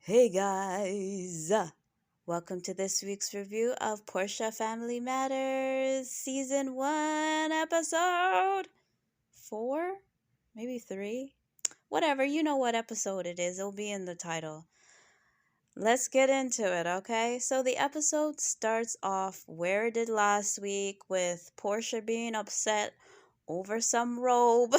Hey guys, welcome to this week's review of Portia Family Matters Season 1, Episode 4? Maybe 3? Whatever, you know what episode it is, it'll be in the title. Let's get into it, okay? So the episode starts off where it did last week with Portia being upset over some robe.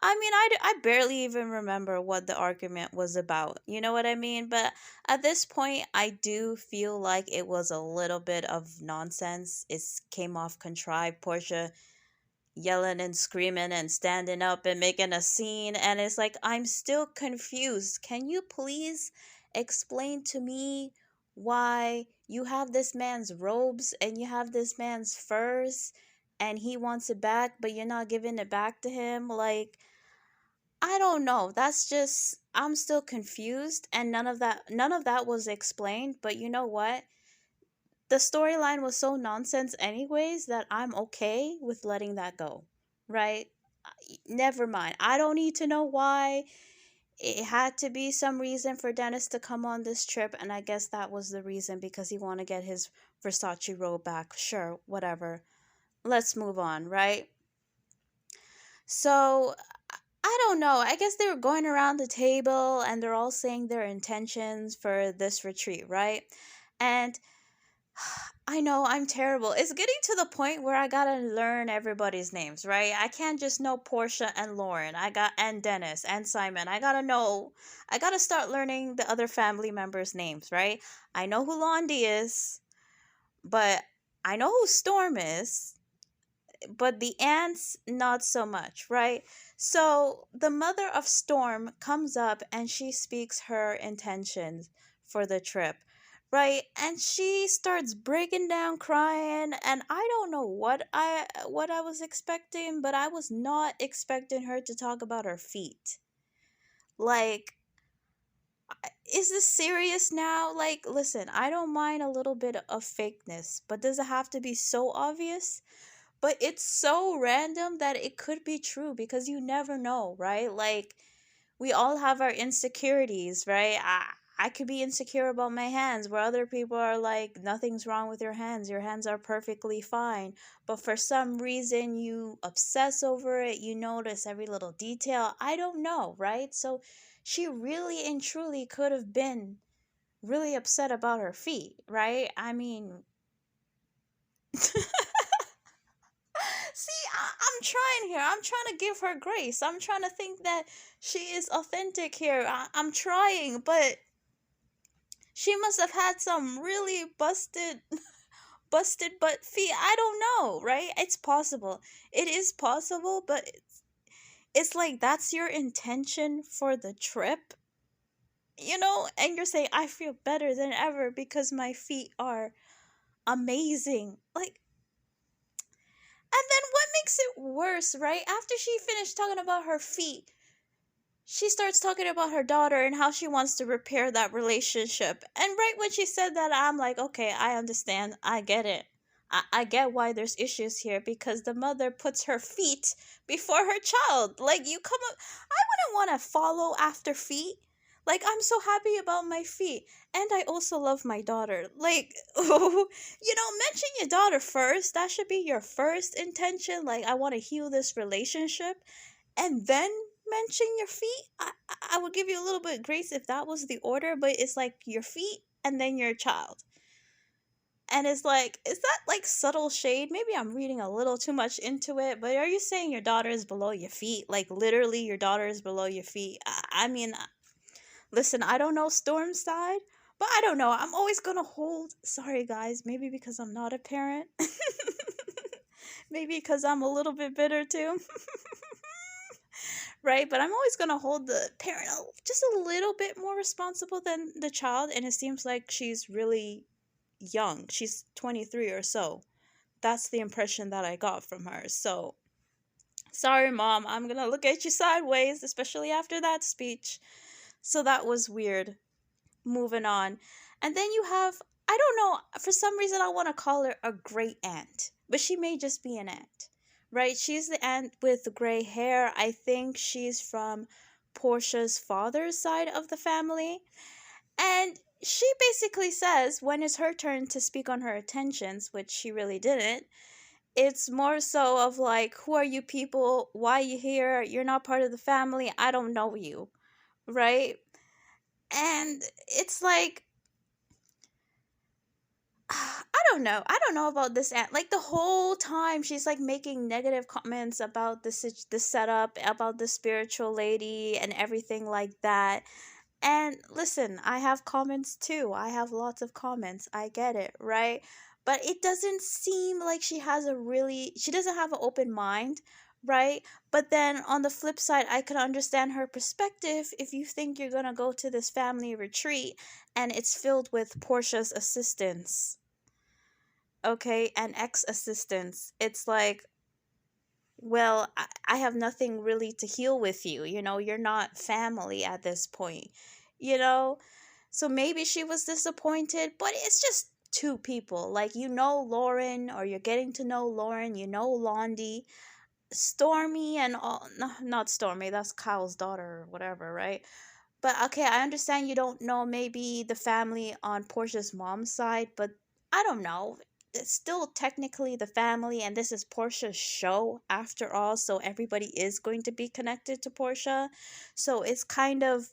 I mean, I barely even remember what the argument was about. You know what I mean? But at this point, I do feel like it was a little bit of nonsense. It came off contrived. Portia yelling and screaming and standing up and making a scene. And it's like, I'm still confused. Can you please explain to me why you have this man's robes and you have this man's furs and he wants it back, but you're not giving it back to him? Like, I don't know. That's just I'm still confused and none of that was explained, but you know what? The storyline was so nonsense anyways that I'm okay with letting that go. Right? Never mind. I don't need to know why. It had to be some reason for Dennis to come on this trip, and I guess that was the reason because he wanted to get his Versace robe back. Sure, whatever. Let's move on, right? So I don't know. I guess they were going around the table and they're all saying their intentions for this retreat, right? And I know I'm terrible. It's getting to the point where I gotta learn everybody's names, right? I can't just know Portia and Lauren. And Dennis and Simon. I gotta start learning the other family members' names, right? I know who Londi is, but I know who Storm is, but the aunts not so much, right? So the mother of Storm comes up and she speaks her intentions for the trip, right? And she starts breaking down crying, and I don't know what I was expecting, but I was not expecting her to talk about her feet. Like, is this serious now? Like, listen, I don't mind a little bit of fakeness, but does it have to be so obvious? But it's so random that it could be true because you never know, right? Like, we all have our insecurities, right? I could be insecure about my hands, where other people are like, nothing's wrong with your hands. Your hands are perfectly fine. But for some reason, you obsess over it. You notice every little detail. I don't know, right? So she really and truly could have been really upset about her feet, right? I mean, see, I'm trying here. I'm trying to give her grace. I'm trying to think that she is authentic here. I'm trying, but she must have had some really busted butt feet. I don't know, right? It's possible. It is possible, but it's like that's your intention for the trip, and you're saying, I feel better than ever because my feet are amazing. Like, and then what makes it worse, right? After she finished talking about her feet, she starts talking about her daughter and how she wants to repair that relationship. And right when she said that, I'm like, okay, I understand. I get it. I get why there's issues here because the mother puts her feet before her child. Like, you come up, I wouldn't want to follow after feet. Like, I'm so happy about my feet. And I also love my daughter. Like, mention your daughter first. That should be your first intention. Like, I want to heal this relationship. And then mention your feet. I would give you a little bit of grace if that was the order, but it's like your feet and then your child. And it's like, is that like subtle shade? Maybe I'm reading a little too much into it, but are you saying your daughter is below your feet? Like, literally, your daughter is below your feet? I mean, listen, I don't know Storm's side, but I don't know. I'm always going to hold. Sorry, guys. Maybe because I'm not a parent. Maybe because I'm a little bit bitter too. Right? But I'm always going to hold the parent just a little bit more responsible than the child. And it seems like she's really young. She's 23 or so. That's the impression that I got from her. So, sorry, Mom. I'm going to look at you sideways, especially after that speech. So that was weird. Moving on. And then you have I don't know. For some reason, I want to call her a great aunt, but she may just be an aunt, right? She's the aunt with the gray hair. I think she's from Portia's father's side of the family. And she basically says when it's her turn to speak on her intentions, which she really didn't, it's more so of like, who are you people? Why you here? You're not part of the family. I don't know you, right? And it's like, I don't know. I don't know about this aunt. Like the whole time she's like making negative comments about the setup, about the spiritual lady and everything like that. And listen, I have comments too. I have lots of comments. I get it, right? But it doesn't seem like she doesn't have an open mind, right? But then on the flip side, I can understand her perspective if you think you're going to go to this family retreat and it's filled with Portia's assistants, okay, and ex-assistants. It's like, well, I have nothing really to heal with you. You're not family at this point, you know? So maybe she was disappointed, but it's just two people. Like, Lauren, or you're getting to know Lauren, Londi, Stormy, and all. No, not Stormy, that's Kyle's daughter or whatever, right? But okay, I understand you don't know maybe the family on Portia's mom's side, but I don't know. It's still technically the family, and this is Portia's show after all, so everybody is going to be connected to Portia. So it's kind of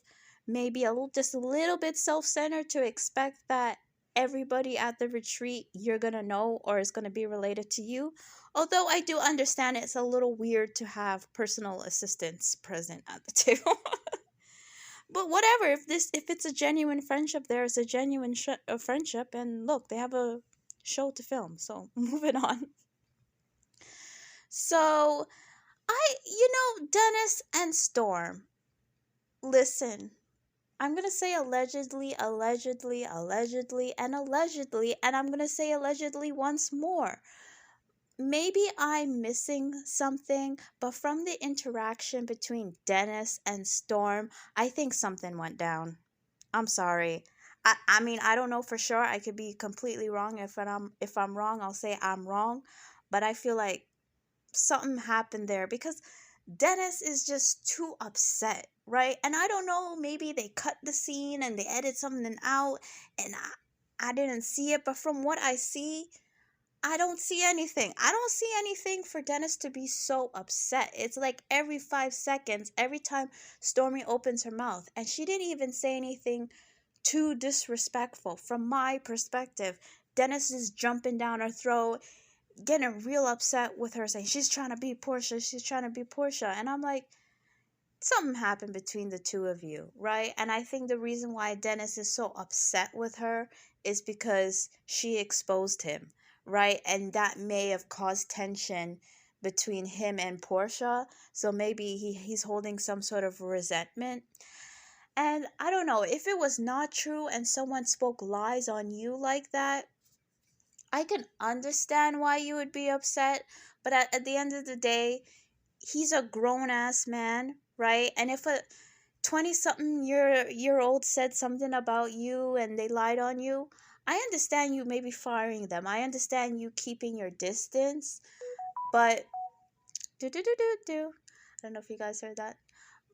maybe just a little bit self-centered to expect that everybody at the retreat you're gonna know or is gonna be related to you. Although I do understand it's a little weird to have personal assistants present at the table. But whatever, if it's a genuine friendship, there is a genuine friendship, and look, they have a show to film. So moving on. So Dennis and Storm. Listen, I'm gonna say allegedly, allegedly, allegedly, and I'm gonna say allegedly once more. Maybe I'm missing something, but from the interaction between Dennis and Storm, I think something went down. I'm sorry. I mean, I don't know for sure. I could be completely wrong. If I'm wrong, I'll say I'm wrong. But I feel like something happened there because Dennis is just too upset, right? And I don't know, maybe they cut the scene and they edit something out and I didn't see it, but from what I see, I don't see anything. I don't see anything for Dennis to be so upset. It's like every 5 seconds, every time Stormy opens her mouth, and she didn't even say anything too disrespectful. From my perspective, Dennis is jumping down her throat, getting real upset with her, saying she's trying to be Portia, she's trying to be Portia. And I'm like, something happened between the two of you, right? And I think the reason why Dennis is so upset with her is because she exposed him, right? And that may have caused tension between him and Portia. So maybe he's holding some sort of resentment. And I don't know, if it was not true and someone spoke lies on you like that, I can understand why you would be upset. But at the end of the day, he's a grown ass man, right? And if a 20 something year old said something about you and they lied on you, I understand you maybe firing them. I understand you keeping your distance. But I don't know if you guys heard that.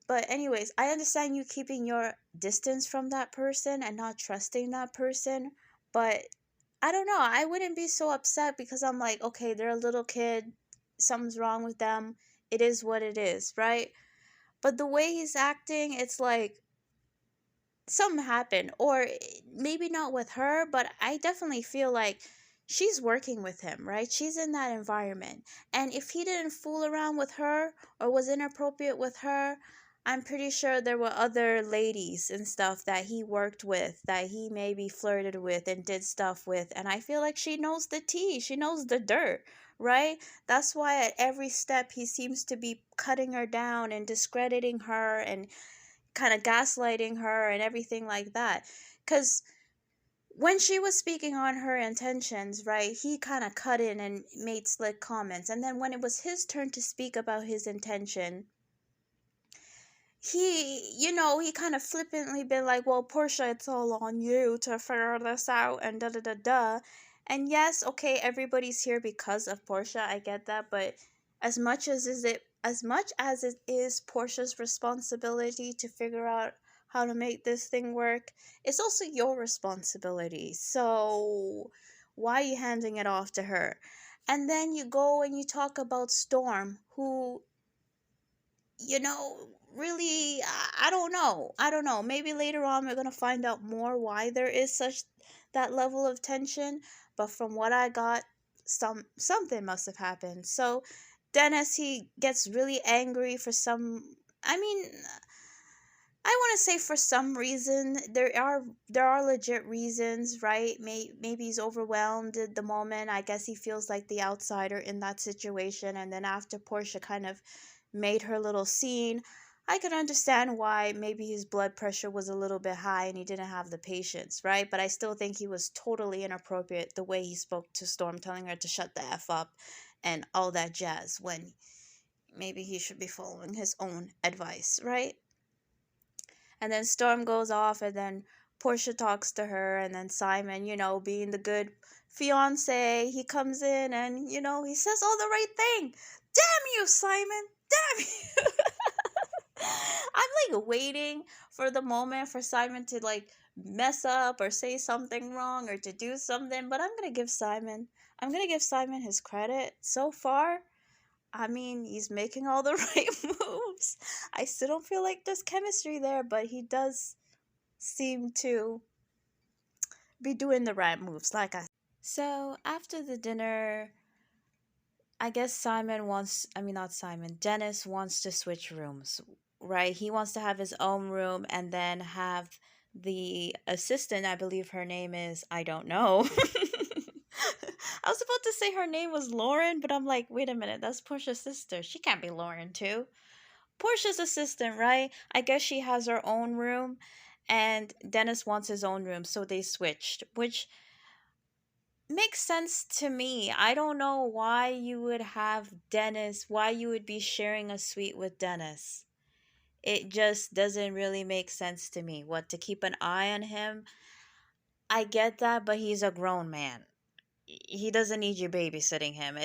But anyways, I understand you keeping your distance from that person and not trusting that person. But I don't know. I wouldn't be so upset because I'm like, okay, they're a little kid. Something's wrong with them. It is what it is, right? But the way he's acting, it's like something happened. Or maybe not with her, but I definitely feel like she's working with him, right? She's in that environment. And if he didn't fool around with her or was inappropriate with her, I'm pretty sure there were other ladies and stuff that he worked with, that he maybe flirted with and did stuff with. And I feel like she knows the tea. She knows the dirt, right? That's why at every step he seems to be cutting her down and discrediting her and kind of gaslighting her and everything like that. Because when she was speaking on her intentions, right, he kind of cut in and made slick comments. And then when it was his turn to speak about his intention, he kind of flippantly been like, well, Portia, it's all on you to figure this out and da da da da. And yes, okay, everybody's here because of Portia. I get that, but as much as it is Portia's responsibility to figure out how to make this thing work, it's also your responsibility. So why are you handing it off to her? And then you go and you talk about Storm, who, really, I don't know. I don't know. Maybe later on we're going to find out more why there is such that level of tension, but from what I got, something must have happened. So Dennis, he gets really angry for some, I mean, I want to say for some reason. There are legit reasons, right? Maybe he's overwhelmed at the moment. I guess he feels like the outsider in that situation, and then after Portia kind of made her little scene, I could understand why maybe his blood pressure was a little bit high and he didn't have the patience, right? But I still think he was totally inappropriate the way he spoke to Storm, telling her to shut the F up and all that jazz, when maybe he should be following his own advice, right? And then Storm goes off, and then Portia talks to her, and then Simon, being the good fiance, he comes in and, he says all the right thing. Damn you, Simon! Damn you! I'm like waiting for the moment for Simon to like mess up or say something wrong or to do something, but I'm gonna give Simon his credit. So far, I mean, he's making all the right moves. I still don't feel like there's chemistry there, but he does seem to be doing the right moves, like I said. So after the dinner, I guess not Simon, Dennis wants to switch rooms, right? He wants to have his own room and then have the assistant, I believe her name is, I don't know. I was about to say her name was Lauren, but I'm like, wait a minute, that's Portia's sister. She can't be Lauren, too. Portia's assistant, right? I guess she has her own room, and Dennis wants his own room, so they switched, which makes sense to me. I don't know why you would have Dennis, why you would be sharing a suite with Dennis. It just doesn't really make sense to me. What, to keep an eye on him? I get that, but he's a grown man. He doesn't need you babysitting him.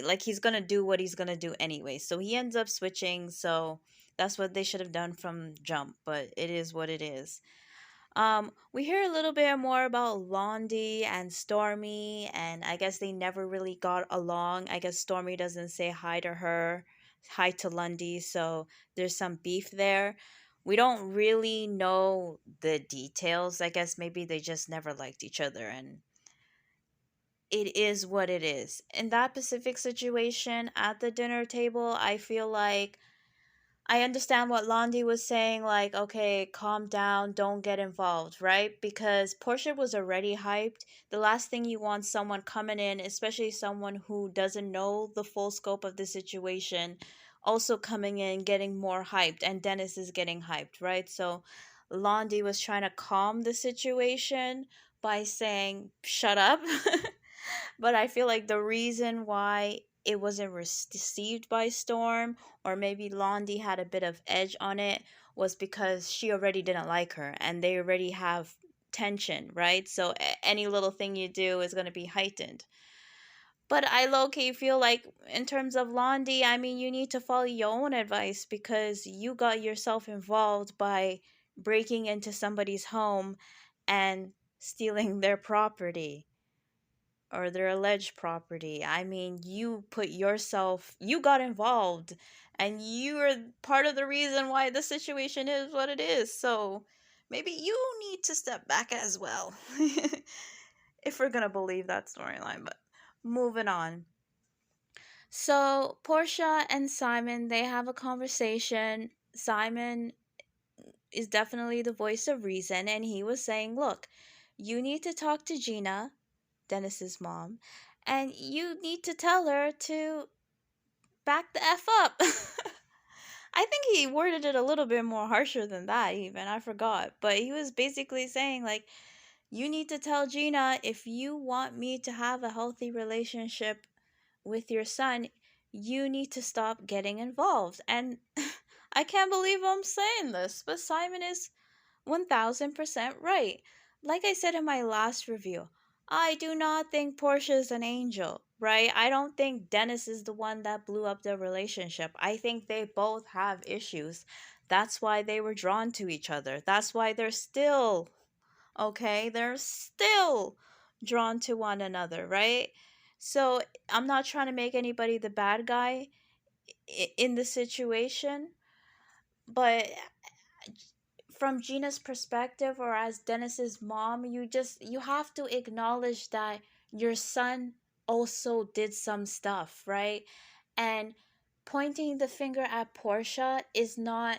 Like he's gonna do what he's gonna do anyway. So he ends up switching. So that's what they should have done from jump. But it is what it is. We hear a little bit more about Londi and Stormy, and I guess they never really got along. I guess Stormy doesn't say hi to Lundy, so there's some beef there. We don't really know the details. I guess maybe they just never liked each other, and it is what it is. In that specific situation at the dinner table, I feel like I understand what Londi was saying, like, okay, calm down, don't get involved, right? Because Portia was already hyped. The last thing you want someone coming in, especially someone who doesn't know the full scope of the situation, also coming in, getting more hyped, and Dennis is getting hyped, right? So Londi was trying to calm the situation by saying, shut up. But I feel like the reason why it wasn't received by Storm, or maybe Londi had a bit of edge on it, was because she already didn't like her and they already have tension, right? So any little thing you do is going to be heightened. But I low key feel like, in terms of Londi, I mean, you need to follow your own advice because you got yourself involved by breaking into somebody's home and stealing their property, or their alleged property. I mean, you got involved, and you are part of the reason why the situation is what it is. So maybe you need to step back as well. If we're gonna believe that storyline, but moving on. So Portia and Simon, they have a conversation. Simon is definitely the voice of reason, and he was saying, look, you need to talk to Gina, Dennis's mom, and you need to tell her to back the F up. I think he worded it a little bit more harsher than that, even. I forgot. But he was basically saying, like, you need to tell Gina, if you want me to have a healthy relationship with your son, you need to stop getting involved. And I can't believe I'm saying this, but Simon is 1000% right. Like I said in my last review, I do not think Portia is an angel, right? I don't think Dennis is the one that blew up their relationship. I think they both have issues. That's why they were drawn to each other. That's why they're still, okay? They're still drawn to one another, right? So I'm not trying to make anybody the bad guy in the situation, but from Gina's perspective or as Dennis's mom, you have to acknowledge that your son also did some stuff, right? And pointing the finger at Portia is not,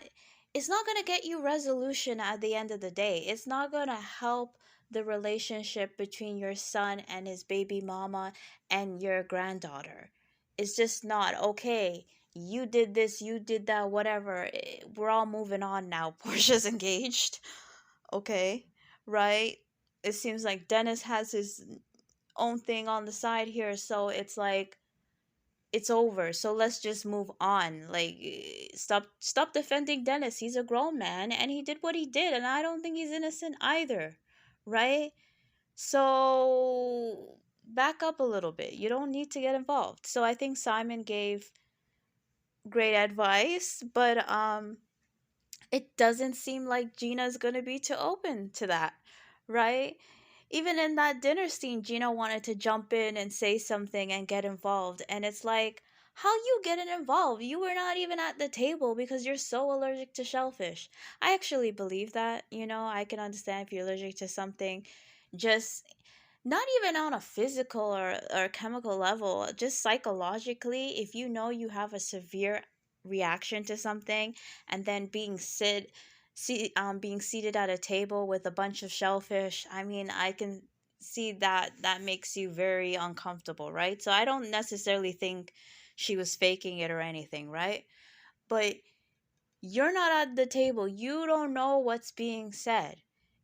it's not going to get you resolution at the end of the day. It's not going to help the relationship between your son and his baby mama and your granddaughter. It's just not okay. You did this, you did that, whatever. We're all moving on now. Portia's engaged. Okay, right? It seems like Dennis has his own thing on the side here, so it's like it's over. So let's just move on. Like stop defending Dennis. He's a grown man and he did what he did and I don't think he's innocent either. Right? So back up a little bit. You don't need to get involved. So I think Simon gave great advice, but it doesn't seem like Gina's gonna be too open to that, right? Even in that dinner scene, Gina wanted to jump in and say something and get involved, and it's like, how you getting involved? You were not even at the table because you're so allergic to shellfish. I actually believe that, I can understand if you're allergic to something. Just not even on a physical or chemical level, just psychologically, if you know you have a severe reaction to something and then being seated at a table with a bunch of shellfish, I mean, I can see that that makes you very uncomfortable, right? So I don't necessarily think she was faking it or anything, right? But you're not at the table. You don't know what's being said.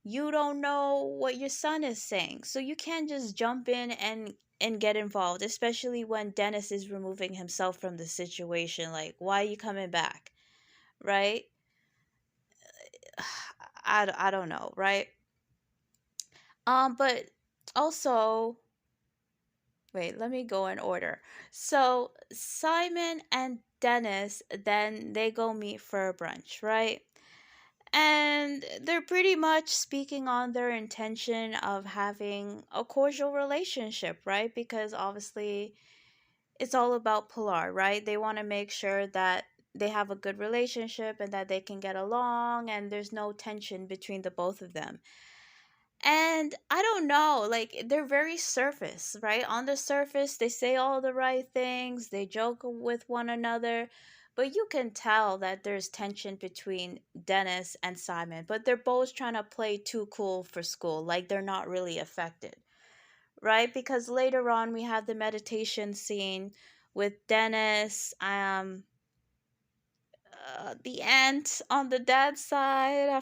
You don't know what your son is saying. So you can't just jump in and get involved, especially when Dennis is removing himself from the situation. Like, why are you coming back? Right? I don't know, right? But also, wait, let me go in order. So Simon and Dennis, then they go meet for a brunch, right? And they're pretty much speaking on their intention of having a cordial relationship, right? Because obviously it's all about Pilar, right? They want to make sure that they have a good relationship and that they can get along and there's no tension between the both of them. And I don't know, like they're very surface, right? On the surface, they say all the right things, they joke with one another, but you can tell that there's tension between Dennis and Simon, but they're both trying to play too cool for school, like they're not really affected, right? Because later on we have the meditation scene with Dennis, the aunt on the dad's side.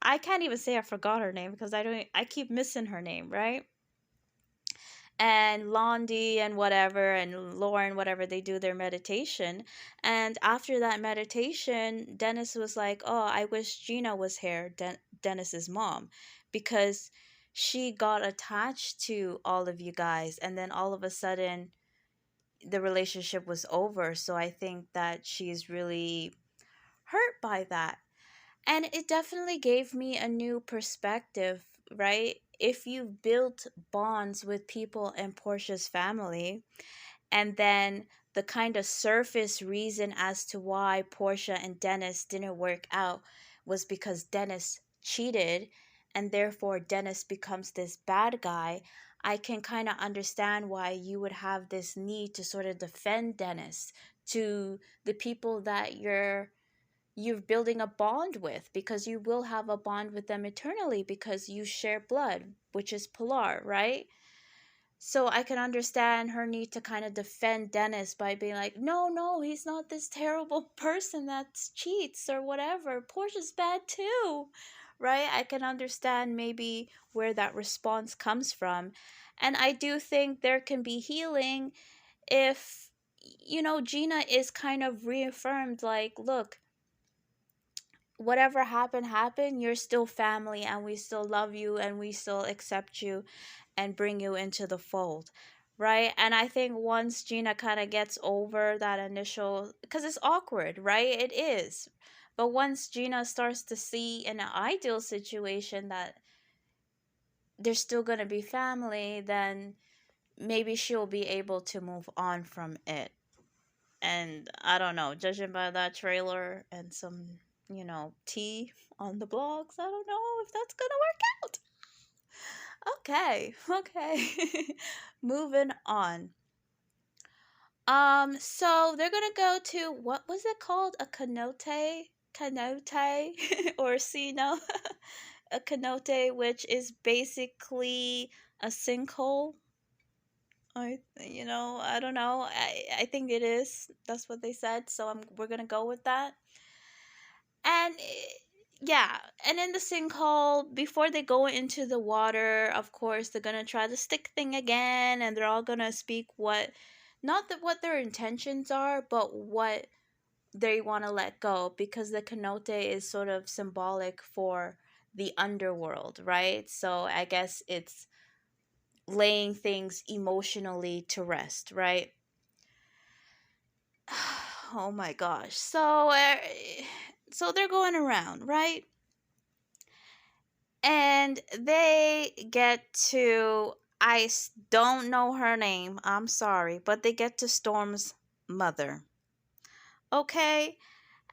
I can't even say I forgot her name because I keep missing her name, right? And Londi and whatever and Lauren, whatever, they do their meditation. And after that meditation, Dennis was like, "Oh, I wish Gina was here, Dennis's mom, because she got attached to all of you guys and then all of a sudden the relationship was over. So I think that she's really hurt by that." And it definitely gave me a new perspective, right? If you've built bonds with people in Portia's family, and then the kind of surface reason as to why Portia and Dennis didn't work out was because Dennis cheated, and therefore Dennis becomes this bad guy. I can kind of understand why you would have this need to sort of defend Dennis to the people that you're building a bond with, because you will have a bond with them eternally because you share blood, which is Pilar, right? So I can understand her need to kind of defend Dennis by being like, no, no, he's not this terrible person that cheats or whatever. Portia's bad too, right? I can understand maybe where that response comes from. And I do think there can be healing if, Gina is kind of reaffirmed like, look, whatever happened, you're still family, and we still love you, and we still accept you and bring you into the fold, right? And I think once Gina kind of gets over that initial, because it's awkward, right? It is. But once Gina starts to see in an ideal situation that they're still going to be family, then maybe she'll be able to move on from it. And I don't know, judging by that trailer and some, tea on the blogs, I don't know if that's gonna work out. Okay, okay. Moving on. So they're gonna go to, what was it called? A cenote? Cenote or Sino? A cenote, which is basically a sinkhole. I don't know. I think it is. That's what they said. So we're gonna go with that. And yeah, and in the sinkhole, before they go into the water, of course, they're gonna try the stick thing again, and they're all gonna speak not that what their intentions are, but what they want to let go, because the cenote is sort of symbolic for the underworld, right? So I guess it's laying things emotionally to rest, right? Oh my gosh. So they're going around, right? And they get to, don't know her name, I'm sorry, but they get to Storm's mother. Okay?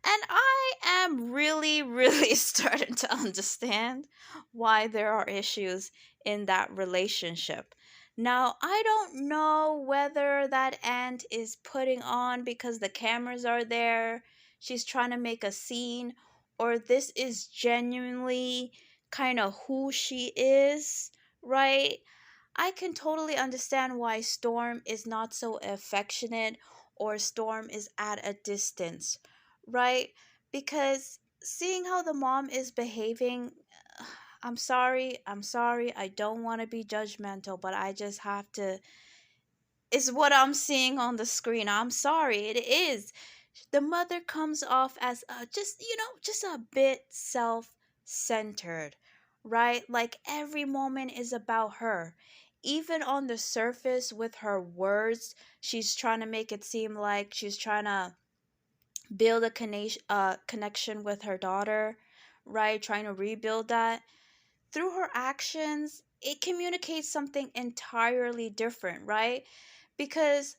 And I am really, really starting to understand why there are issues in that relationship. Now, I don't know whether that aunt is putting on because the cameras are there, she's trying to make a scene, or this is genuinely kind of who she is, right? I can totally understand why Storm is not so affectionate, or Storm is at a distance, right? Because seeing how the mom is behaving, I'm sorry, I don't want to be judgmental, but I just have to. It's what I'm seeing on the screen. I'm sorry, it is. The mother comes off as just a bit self-centered, right? Like every moment is about her. Even on the surface with her words, she's trying to make it seem like she's trying to build a connection with her daughter, right? Trying to rebuild that. Through her actions, it communicates something entirely different, right? Because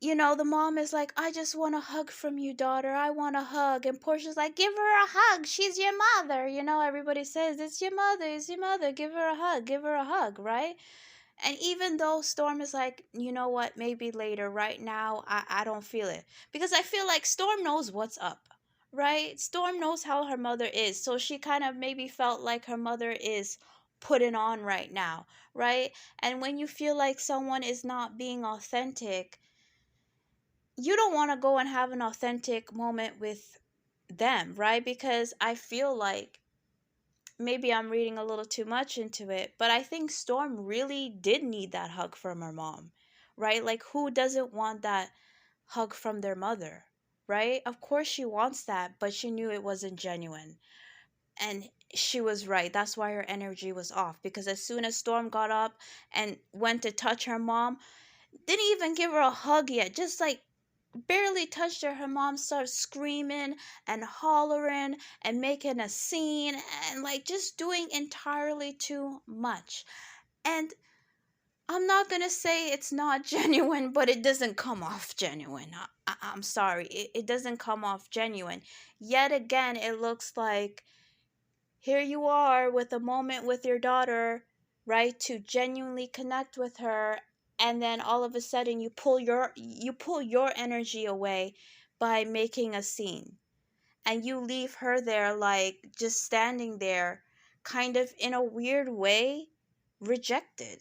the mom is like, I just want a hug from you, daughter. I want a hug. And Portia's like, give her a hug. She's your mother. Everybody says, it's your mother. It's your mother. Give her a hug. Give her a hug, right? And even though Storm is like, you know what, maybe later, right now, I don't feel it. Because I feel like Storm knows what's up, right? Storm knows how her mother is. So she kind of maybe felt like her mother is putting on right now, right? And when you feel like someone is not being authentic, you don't want to go and have an authentic moment with them, right? Because I feel like maybe I'm reading a little too much into it, but I think Storm really did need that hug from her mom, right? Like, who doesn't want that hug from their mother, right? Of course she wants that, but she knew it wasn't genuine. And she was right. That's why her energy was off. Because as soon as Storm got up and went to touch her mom, didn't even give her a hug yet, just like barely touched her, her mom starts screaming and hollering and making a scene and like just doing entirely too much. And I'm not gonna say it's not genuine, but it doesn't come off genuine. I'm sorry, it doesn't come off genuine. Yet again, it looks like here you are with a moment with your daughter, right, to genuinely connect with her, and then all of a sudden you pull your energy away by making a scene, and you leave her there like just standing there, kind of in a weird way, rejected.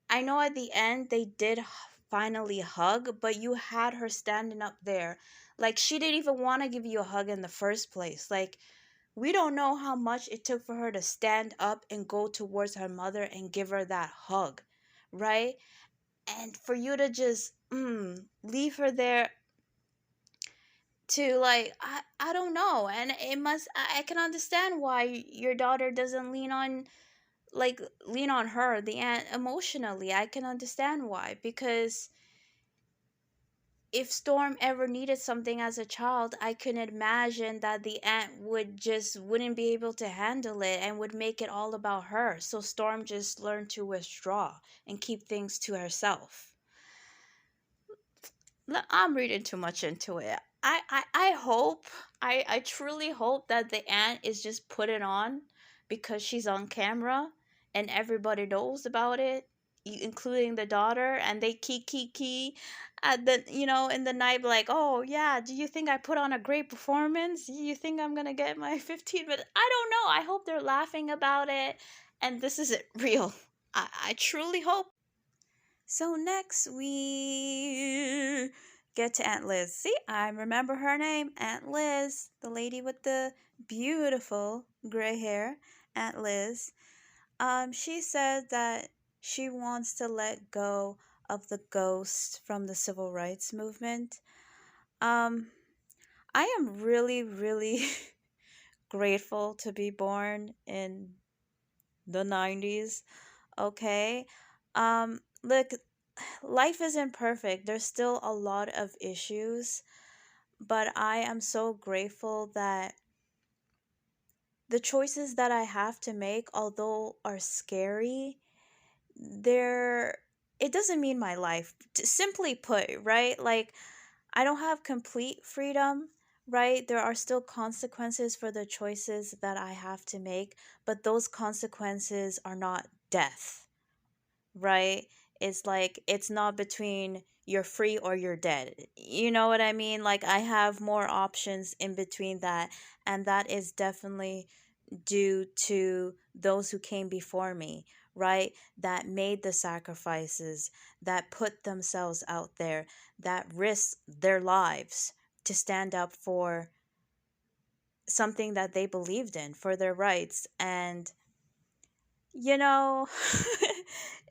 I know at the end they did finally hug, but you had her standing up there like she didn't even want to give you a hug in the first place. Like, we don't know how much it took for her to stand up and go towards her mother and give her that hug, right? And for you to just leave her there, to like I don't know, and it must I can understand why your daughter doesn't lean on her, the aunt, emotionally. I can understand why, because if Storm ever needed something as a child, I couldn't imagine that the aunt wouldn't be able to handle it and would make it all about her. So Storm just learned to withdraw and keep things to herself. I'm reading too much into it. I hope, I truly hope that the aunt is just put it on because she's on camera and everybody knows about it, including the daughter, and they key at the, in the night, like, oh yeah, do you think I put on a great performance? You think I'm gonna get my 15 minutes? I don't know. I hope they're laughing about it and this isn't real. I truly hope. So next we get to Aunt Liz. See, I remember her name, Aunt Liz, the lady with the beautiful gray hair, Aunt Liz. She said that she wants to let go of the ghost from the civil rights movement. Um, I am really, really grateful to be born in the 90s. Okay. Look, life isn't perfect. There's still a lot of issues, but I am so grateful that the choices that I have to make, although are scary, they're it doesn't mean my life. Simply put, right? Like, I don't have complete freedom, right? There are still consequences for the choices that I have to make, but those consequences are not death, right? It's like it's not between you're free or you're dead. You know what I mean? Like, I have more options in between that, and that is definitely due to those who came before me, right? That made the sacrifices, that put themselves out there, that risked their lives to stand up for something that they believed in, for their rights. And you know,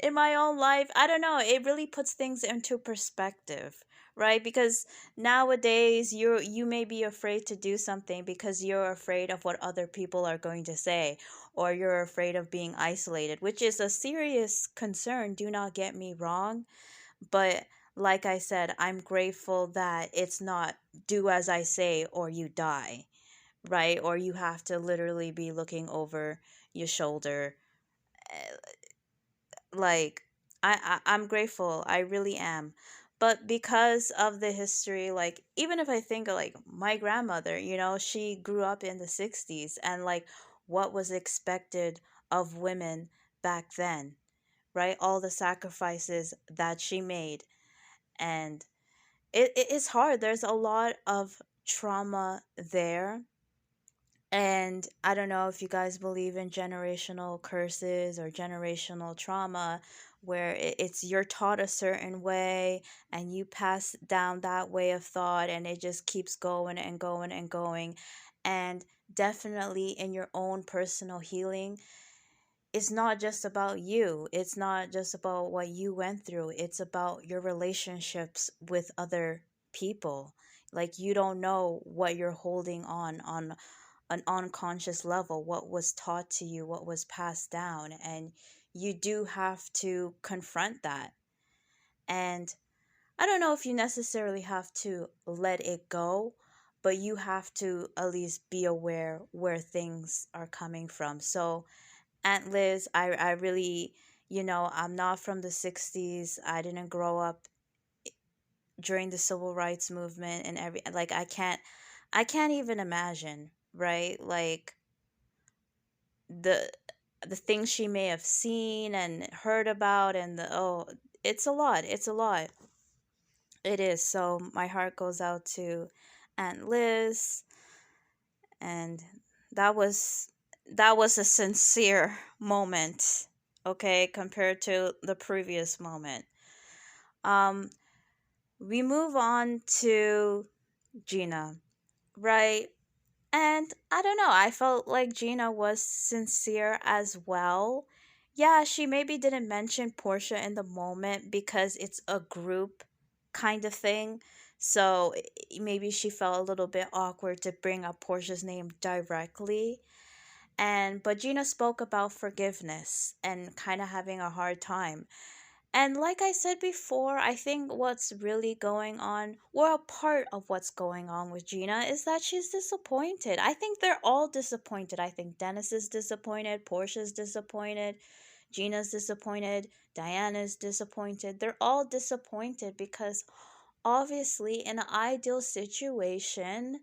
in my own life, I don't know, it really puts things into perspective, right? Because nowadays you may be afraid to do something because you're afraid of what other people are going to say, or you're afraid of being isolated, which is a serious concern, do not get me wrong. But like I said, I'm grateful that it's not do as I say or you die, right? Or you have to literally be looking over your shoulder. Like, I'm grateful, I really am. But because of the history, like, even if I think of like my grandmother, she grew up in the 60s, and like what was expected of women back then, right? All the sacrifices that she made. And it is hard. There's a lot of trauma there. And I don't know if you guys believe in generational curses or generational trauma, where it's you're taught a certain way and you pass down that way of thought, and it just keeps going and going and going. And definitely in your own personal healing, it's not just about you. It's not just about what you went through. It's about your relationships with other people. Like, you don't know what you're holding on an unconscious level, what was taught to you, what was passed down, and you do have to confront that. And I don't know if you necessarily have to let it go, but you have to at least be aware where things are coming from. So, Aunt Liz, I really, I'm not from the 60s. I didn't grow up during the civil rights movement and like, I can't even imagine, right? Like, the the things she may have seen and heard about, and it's a lot. It's a lot. It is. So my heart goes out to Aunt Liz, and that was a sincere moment, okay, compared to the previous moment. Um we move on to Gina, right? And I don't know, I felt like Gina was sincere as well. Yeah, she maybe didn't mention Portia in the moment because it's a group kind of thing. So maybe she felt a little bit awkward to bring up Portia's name directly. And but Gina spoke about forgiveness and kind of having a hard time. And like I said before, I think what's really going on, or a part of what's going on with Gina, is that she's disappointed. I think they're all disappointed. I think Dennis is disappointed, Portia's disappointed, Gina's disappointed, Diana's disappointed. They're all disappointed because obviously, in an ideal situation,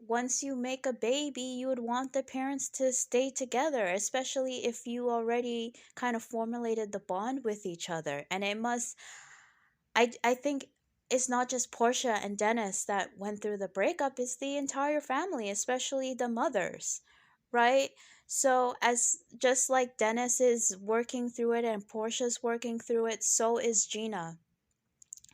once you make a baby, you would want the parents to stay together, especially if you already kind of formulated the bond with each other. And it must, I think it's not just Portia and Dennis that went through the breakup, it's the entire family, especially the mothers, right? So, as just like Dennis is working through it and Portia's working through it, so is Gina.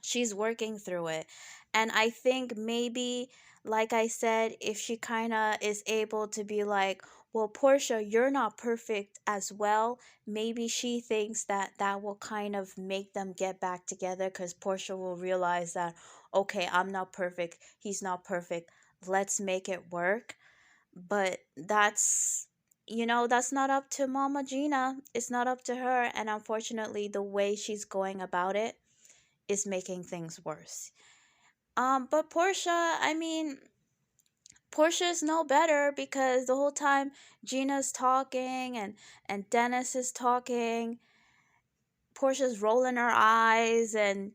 She's working through it. And I think maybe, like I said, if she kind of is able to be like, well, Portia, you're not perfect as well, maybe she thinks that that will kind of make them get back together because Portia will realize that, okay, I'm not perfect, he's not perfect, let's make it work. But that's not up to Mama Gina. It's not up to her. And unfortunately, the way she's going about it is making things worse. But Portia, I mean, Portia is no better because the whole time Gina's talking and Dennis is talking, Portia's rolling her eyes and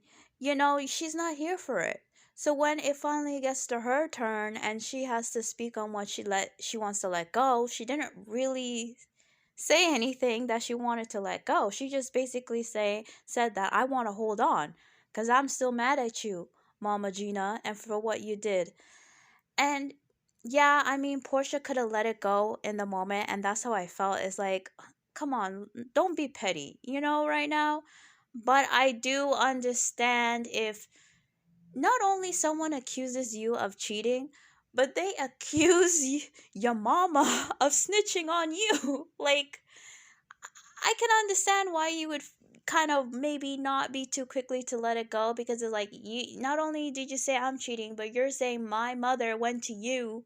she's not here for it. So when it finally gets to her turn and she has to speak on what she wants to let go, she didn't really say anything that she wanted to let go. She just basically said that I want to hold on because I'm still mad at you, Mama Gina, and for what you did. And yeah, I mean, Portia could have let it go in the moment, and that's how I felt. It's like, come on, don't be petty, right now. But I do understand if not only someone accuses you of cheating, but they accuse your mama of snitching on you. Like, I can understand why you would kind of maybe not be too quickly to let it go because it's like you not only did you say I'm cheating, but you're saying my mother went to you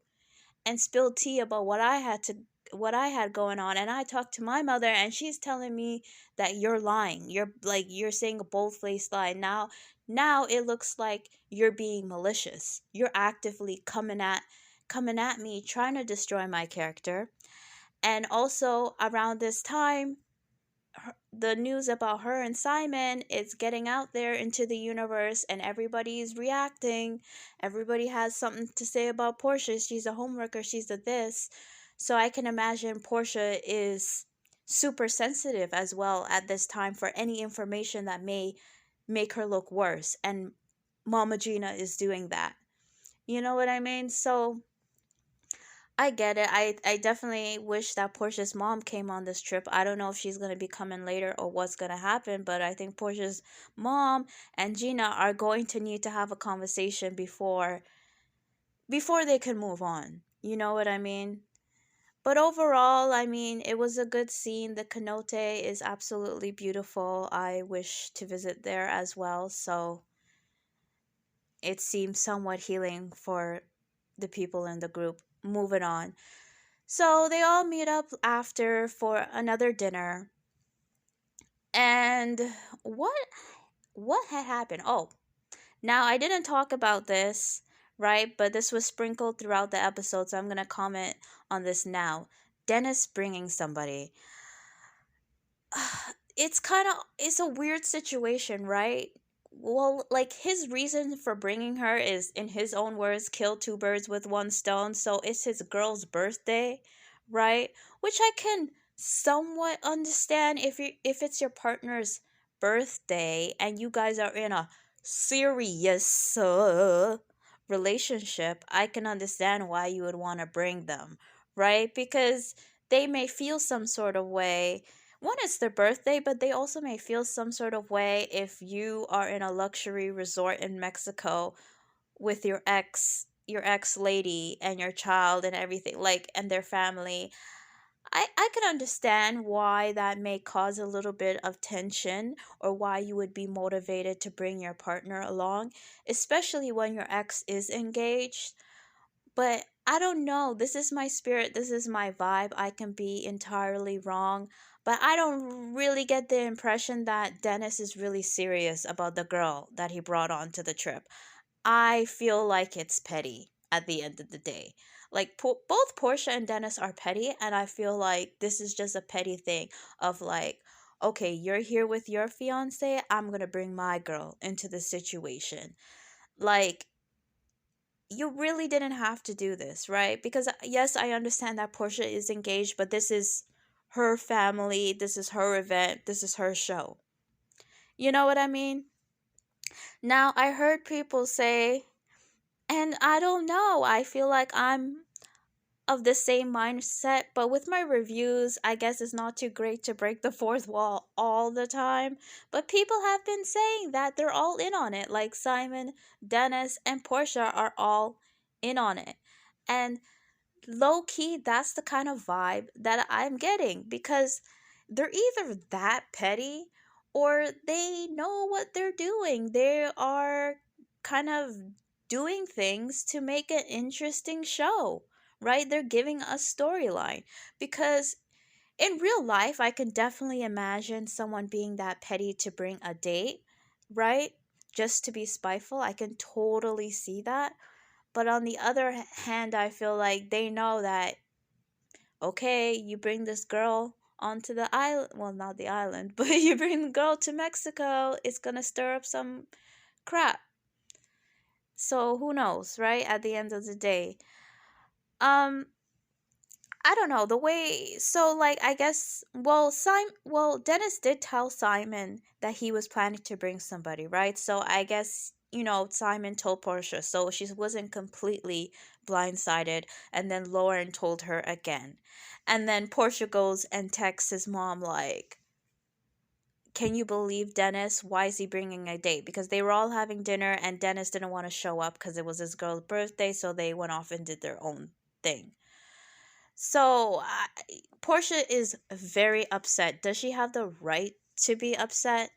and spilled tea about what I had going on, and I talked to my mother and she's telling me that you're lying. You're saying a bold-faced lie. Now it looks like you're being malicious. You're actively coming at me trying to destroy my character. And also around this time, the news about her and Simon is getting out there into the universe and everybody's reacting. Everybody has something to say about Portia. She's a homewrecker, she's a this. So I can imagine Portia is super sensitive as well at this time for any information that may make her look worse. And Mama Gina is doing that. You know what I mean? So I get it. I definitely wish that Portia's mom came on this trip. I don't know if she's going to be coming later or what's going to happen, but I think Portia's mom and Gina are going to need to have a conversation before they can move on. You know what I mean? But overall, I mean, it was a good scene. The cenote is absolutely beautiful. I wish to visit there as well. So it seems somewhat healing for the people in the group. Moving on. So they all meet up after for another dinner. And what had happened? Oh, now I didn't talk about this, right? But this was sprinkled throughout the episode, so I'm going to comment on this now. Dennis bringing somebody. It's a weird situation, right? Well, like his reason for bringing her is, in his own words, kill two birds with one stone. So it's his girl's birthday, right? Which I can somewhat understand if it's your partner's birthday and you guys are in a serious relationship. I can understand why you would want to bring them, right? Because they may feel some sort of way. One, it's their birthday, but they also may feel some sort of way if you are in a luxury resort in Mexico with your ex lady and your child and everything, like, and their family. I can understand why that may cause a little bit of tension, or why you would be motivated to bring your partner along, especially when your ex is engaged. But I don't know. This is my spirit. This is my vibe. I can be entirely wrong. But I don't really get the impression that Dennis is really serious about the girl that he brought on to the trip. I feel like it's petty at the end of the day. Like, both Portia and Dennis are petty, and I feel like this is just a petty thing of like, okay, you're here with your fiance, I'm gonna bring my girl into the situation. Like, you really didn't have to do this, right? Because yes, I understand that Portia is engaged, but this is her family, this is her event, this is her show. You know what I mean? Now, I heard people say, and I don't know, I feel like I'm of the same mindset, but with my reviews, I guess it's not too great to break the fourth wall all the time. But people have been saying that they're all in on it, like Simon, Dennis, and Portia are all in on it. And low key, that's the kind of vibe that I'm getting, because they're either that petty or they know what they're doing. They are kind of doing things to make an interesting show, right? They're giving a storyline, because in real life, I can definitely imagine someone being that petty to bring a date, right? Just to be spiteful. I can totally see that. But on the other hand, I feel like they know that, okay, you bring this girl onto the island, well, not the island, but you bring the girl to Mexico, it's gonna stir up some crap. So who knows, right? At the end of the day. Um, I don't know the way. So like, I guess, Dennis did tell Simon that he was planning to bring somebody, right? So I guess, Simon told Portia, so she wasn't completely blindsided. And then Lauren told her again, and then Portia goes and texts his mom like, can you believe Dennis? Why is he bringing a date? Because they were all having dinner and Dennis didn't want to show up because it was his girl's birthday, so they went off and did their own thing. So, Portia is very upset. Does she have the right to be upset?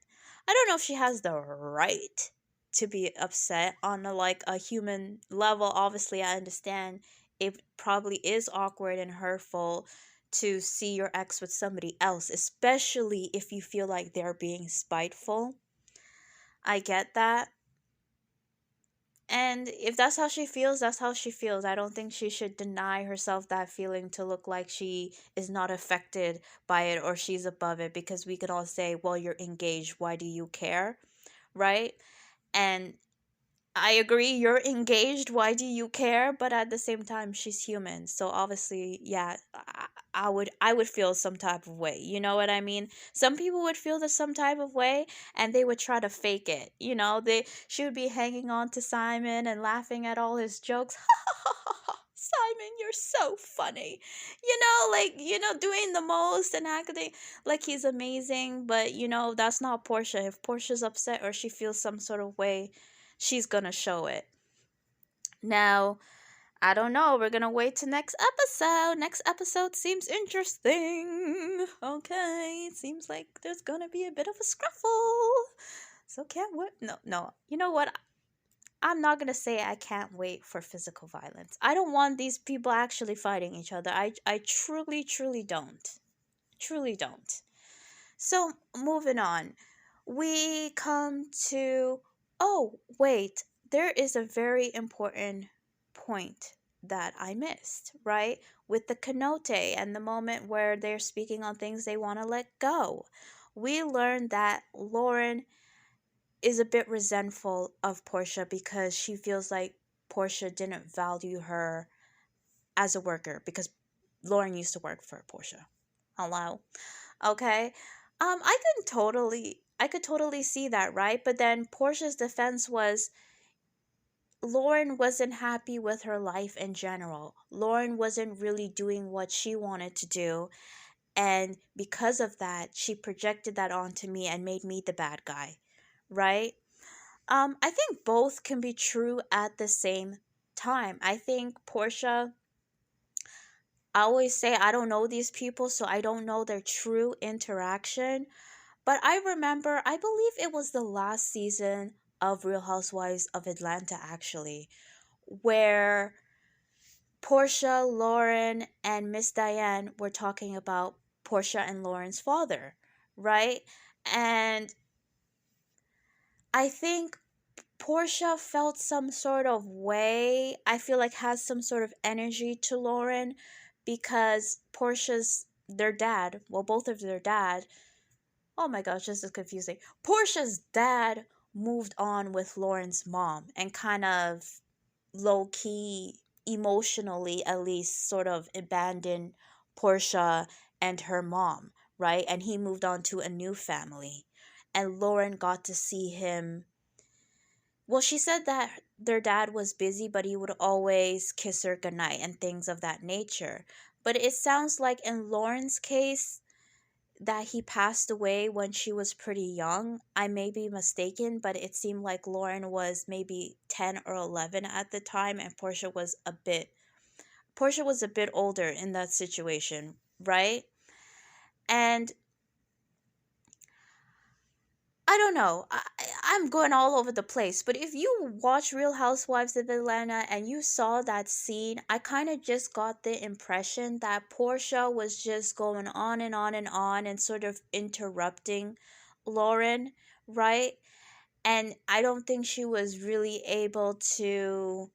I don't know if she has the right to be upset on a human level. Obviously, I understand it probably is awkward and hurtful to see your ex with somebody else, especially if you feel like they're being spiteful. I get that. And if that's how she feels, that's how she feels. I don't think she should deny herself that feeling to look like she is not affected by it or she's above it, because we could all say, well, you're engaged. Why do you care? Right? And I agree, you're engaged. Why do you care? But at the same time, she's human. So obviously, yeah, I would feel some type of way. You know what I mean? Some people would feel the some type of way and they would try to fake it. She would be hanging on to Simon and laughing at all his jokes. Simon, you're so funny. Doing the most and acting like he's amazing, but that's not Portia. If Portia's upset or she feels some sort of way, she's gonna show it. Now, I don't know. We're gonna wait to next episode. Next episode seems interesting. Okay, it seems like there's gonna be a bit of a scruffle. So can't wait. No, no. You know what? I'm not gonna say I can't wait for physical violence. I don't want these people actually fighting each other. I truly, truly don't. Truly don't. So, moving on. We come to. Oh, wait. There is a very important point that I missed, right? With the cenote and the moment where they're speaking on things they want to let go. We learned that Lauren is a bit resentful of Portia because she feels like Portia didn't value her as a worker, because Lauren used to work for Portia. Hello. Okay. I could totally see that, right? But then Portia's defense was Lauren wasn't happy with her life in general. Lauren wasn't really doing what she wanted to do, and because of that, she projected that onto me and made me the bad guy, right? I think both can be true at the same time. I think Portia I always say I don't know these people, so I don't know their true interaction. But I remember, I believe it was the last season of Real Housewives of Atlanta, actually, where Portia, Lauren, and Miss Diane were talking about Portia and Lauren's father, right? And I think Portia felt some sort of way, I feel like has some sort of energy to Lauren because their dad, well, both of their dad, oh my gosh, this is confusing. Portia's dad moved on with Lauren's mom and kind of low key, emotionally at least, sort of abandoned Portia and her mom, right? And he moved on to a new family. And Lauren got to see him. Well, she said that their dad was busy, but he would always kiss her goodnight and things of that nature. But it sounds like in Lauren's case, that he passed away when she was pretty young. I may be mistaken, but it seemed like Lauren was maybe 10 or 11 at the time and Portia was a bit older in that situation, right? And I don't know. I'm going all over the place, but if you watch Real Housewives of Atlanta and you saw that scene, I kind of just got the impression that Portia was just going on and on and on and sort of interrupting Lauren, right? And I don't think she was really able to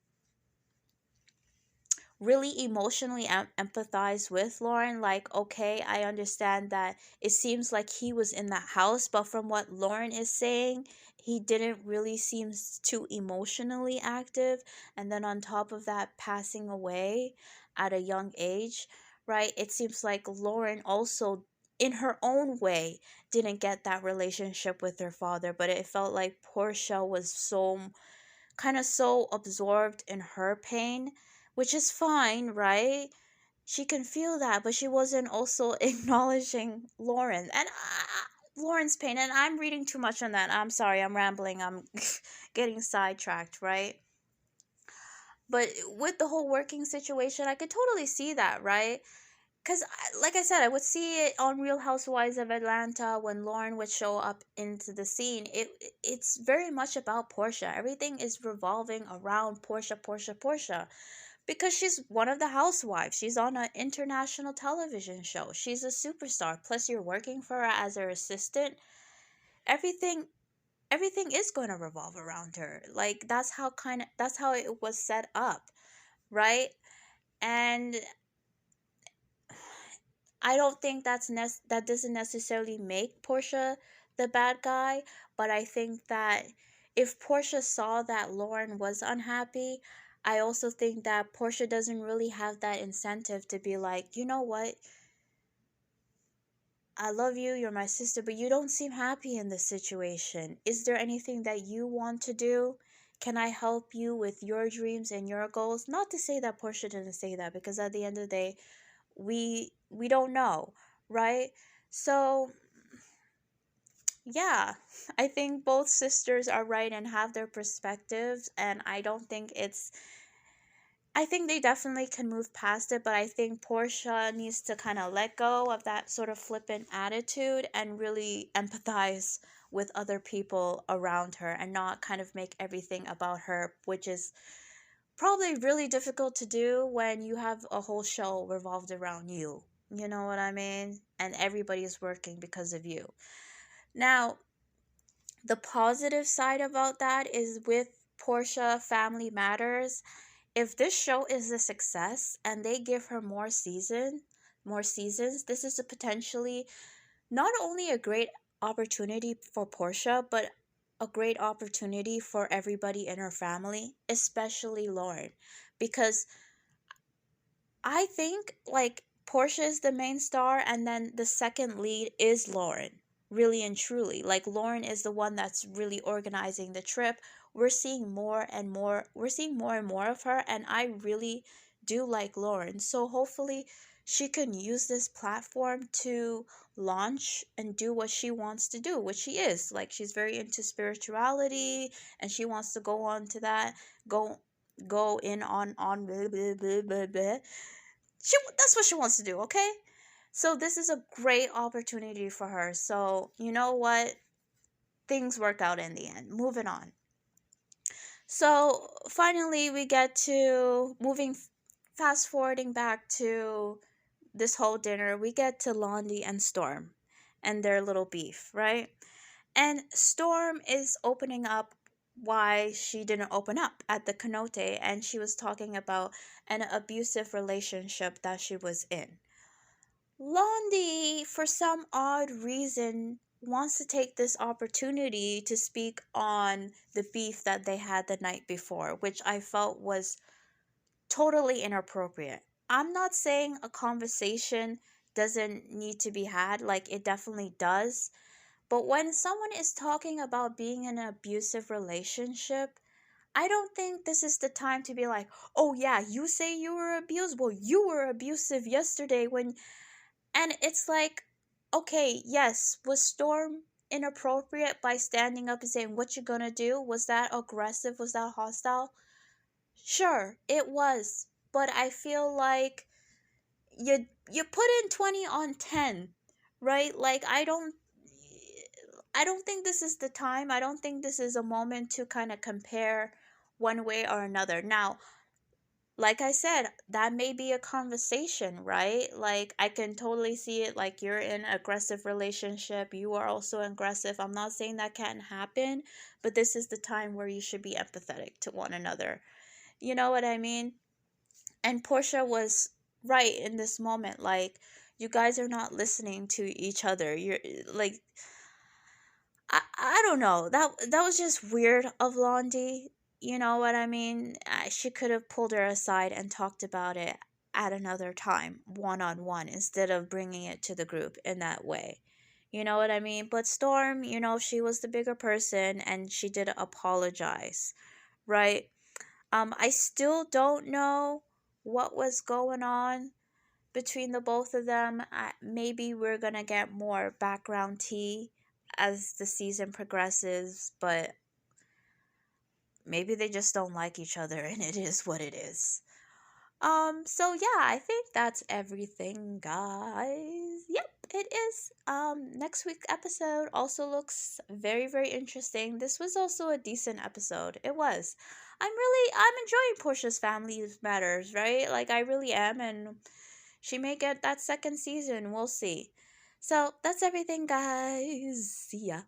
really emotionally empathize with Lauren. Like, okay, I understand that it seems like he was in that house, but from what Lauren is saying, he didn't really seem too emotionally active. And then on top of that, passing away at a young age, right? It seems like Lauren also, in her own way, didn't get that relationship with her father, but it felt like Portia was so absorbed in her pain, which is fine, right? She can feel that, but she wasn't also acknowledging Lauren's pain. And I'm reading too much on that. I'm sorry, I'm rambling. I'm getting sidetracked, right? But with the whole working situation, I could totally see that, right? Because, like I said, I would see it on Real Housewives of Atlanta when Lauren would show up into the scene. It's very much about Portia. Everything is revolving around Portia, Portia, Portia. Because she's one of the housewives. She's on an international television show. She's a superstar. Plus, you're working for her as her assistant. Everything, everything is going to revolve around her. Like that's how it was set up, right? And I don't think that doesn't necessarily make Portia the bad guy, but I think that if Portia saw that Lauren was unhappy, I also think that Portia doesn't really have that incentive to be like, you know what? I love you, you're my sister, but you don't seem happy in this situation. Is there anything that you want to do? Can I help you with your dreams and your goals? Not to say that Portia didn't say that, because at the end of the day, we don't know, right? So yeah, I think both sisters are right and have their perspectives, and I think they definitely can move past it, but I think Portia needs to kind of let go of that sort of flippant attitude and really empathize with other people around her and not kind of make everything about her, which is probably really difficult to do when you have a whole show revolved around you. You know what I mean? And everybody's working because of you. Now, the positive side about that is with Portia Family Matters. If this show is a success and they give her more seasons, this is a potentially not only a great opportunity for Portia, but a great opportunity for everybody in her family, especially Lauren, because I think like Portia is the main star and then the second lead is Lauren. Really and truly. Like Lauren is the one that's really organizing the trip. We're seeing more and more of her, and I really do like Lauren. So hopefully she can use this platform to launch and do what she wants to do, which she is. Like she's very into spirituality and she wants to go on to that, go in on blah, blah, blah, blah, blah. That's what she wants to do, okay? So this is a great opportunity for her. So, you know what? Things work out in the end. Moving on. So, finally we get to moving fast forwarding back to this whole dinner. We get to Londi and Storm and their little beef, right? And Storm is opening up why she didn't open up at the cenote, and she was talking about an abusive relationship that she was in. Londi, for some odd reason, wants to take this opportunity to speak on the beef that they had the night before, which I felt was totally inappropriate. I'm not saying a conversation doesn't need to be had, like it definitely does. But when someone is talking about being in an abusive relationship, I don't think this is the time to be like, oh yeah, you say you were abused? Well, you were abusive yesterday when. And it's like, okay, yes, was Storm inappropriate by standing up and saying, what you gonna do? Was that aggressive? Was that hostile? Sure, it was. But I feel like you put in 20 on 10, right? Like I don't think this is the time. I don't think this is a moment to kind of compare one way or another. Now, like I said, that may be a conversation, right? Like I can totally see it, like you're in an aggressive relationship, you are also aggressive. I'm not saying that can't happen, but this is the time where you should be empathetic to one another. You know what I mean? And Portia was right in this moment. Like, you guys are not listening to each other. You're like, I don't know. That was just weird of Londi. You know what I mean? She could have pulled her aside and talked about it at another time, one on one, instead of bringing it to the group in that way. You know what I mean? But Storm, she was the bigger person and she did apologize, right? I still don't know what was going on between the both of them. Maybe we're gonna get more background tea as the season progresses, but maybe they just don't like each other and it is what it is. So yeah, I think that's everything, guys. Yep, it is. Next week's episode also looks very, very interesting. This was also a decent episode. It was. I'm enjoying Portia's Family Matters, right? Like I really am, and she may get that second season. We'll see. So that's everything, guys. See ya.